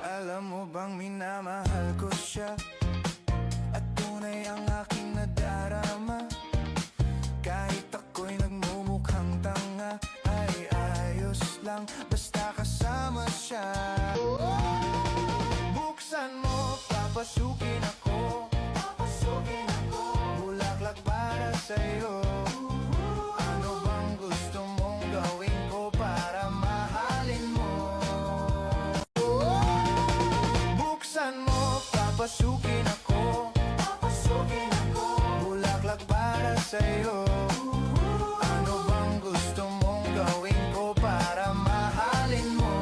Alam mo bang minamahal ko siya, at tunay ang aking nadarama. Kahit ako'y nagmumukhang tanga, ay ayos lang basta kasama siya. Buksan mo, papasukin ako, bulaklak para sa'yo. Ano bang gusto mong gawin ko para mahalin mo? Buksan mo, papasukin ako, bulaklak para sa'yo. Ano bang gusto mong gawin ko para mahalin mo?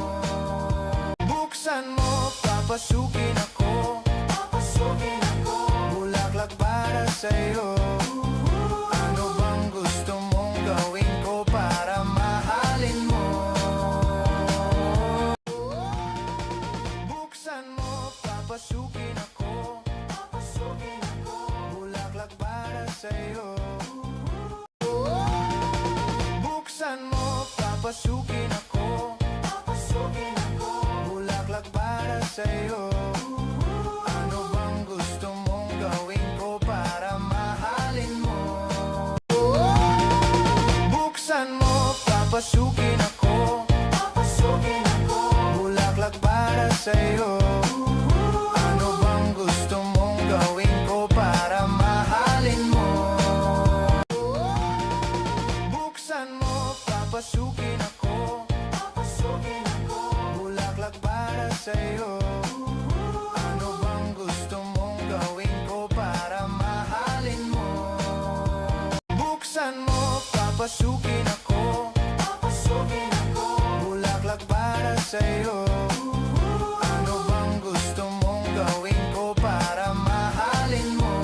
Buksan mo, papasukin ako, bulaklak para sa'yo. Ano bang gusto mong gawin ko para mahalin mo? Buksan mo, papasukin ako, bulaklak para sa'yo. Buksan mo, papasukin ako, bulaklak para sa'yo. Ano bang gusto mong gawin ko para mahalin mo? Buksan mo, papasukin ako, bulaklak para sa'yo. Ano bang gusto mong gawin ko para mahalin mo? Buksan mo, papasukin ako, bulaklak para sa'yo. Ano bang gusto mong gawin ko para mahalin mo? Buksan mo, papasukin ako, bulaklak para sa'yo. Ano bang gusto mong gawin ko para mahalin mo?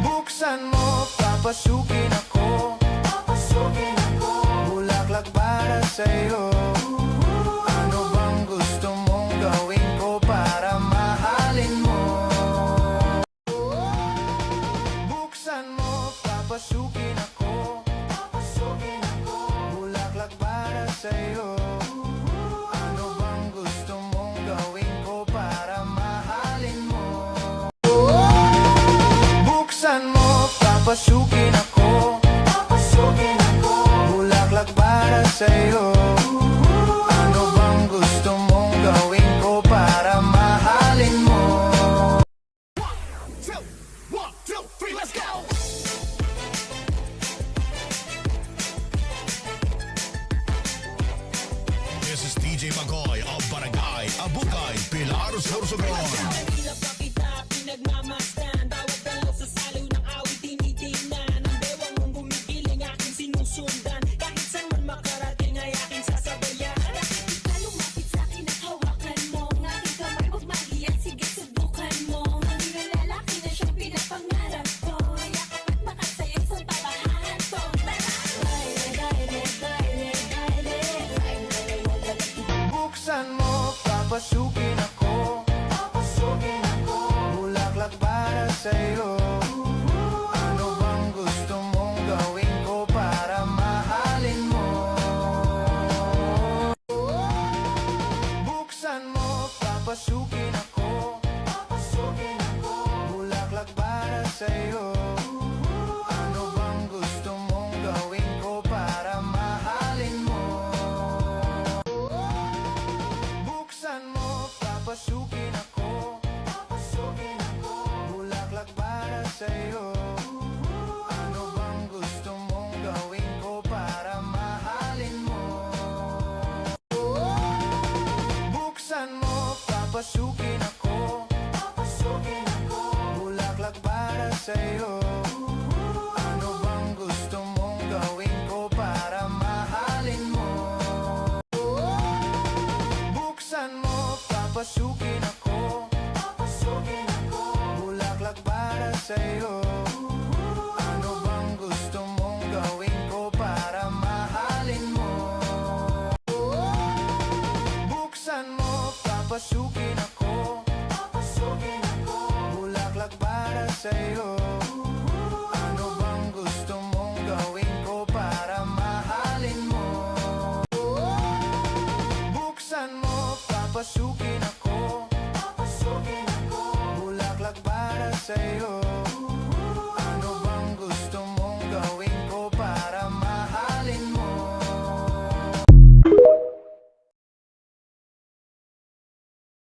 Buksan mo, papasukin ako, bulaklak para sa'yo. Ano bang gusto mong gawin ko para mahalin mo? Buksan mo, papasukin ako, bulaklak para sa'yo. Ano bang gusto mong gawin ko para mahalin mo? Buksan mo, papasukin ako, bulaklak para sa'yo. Ano bang gusto mong gawin ko para mahalin mo? 1, 2, 3, let's go! This is DJ Magoy of Barangay Abukay, Pilar, Sorsogon. Hirap pa kita pinagmamasdan, bawat dalaw sa saliw ng awit tinitingnan. Ang bewang mong gumigiling aking sinusundan, kahit saan man makarating ay aking sasabayan. Bakit ka lumapit sa'kin at hawakan mo? Ang aking kamay, huwag mahiya, sige subukan mo. Hindi na lalaki na siyang pinapangarap ko. Yakap at makasayaw sa tabahan to. Tara! Buksan mo, papasukin ako, bulaklak para sa'yo. Ano bang gusto mong gawin ko para mahalin mo? Buksan mo, papasukin ako, bulaklak para sa'yo. Ano bang gusto mong gawin ko para mahalin mo? Buksan mo, papasukin ako, bulaklak para sa'yo. Ano bang gusto mong gawin ko para mahalin mo? Buksan mo, papasukin ako, bulaklak para sa'yo. Ano bang gusto mong gawin ko para mahalin mo? Buksan mo, papasukin ako, bulaklak para sa'yo. Ano bang gusto mong gawin ko para mahalin mo? Buksan mo, papasukin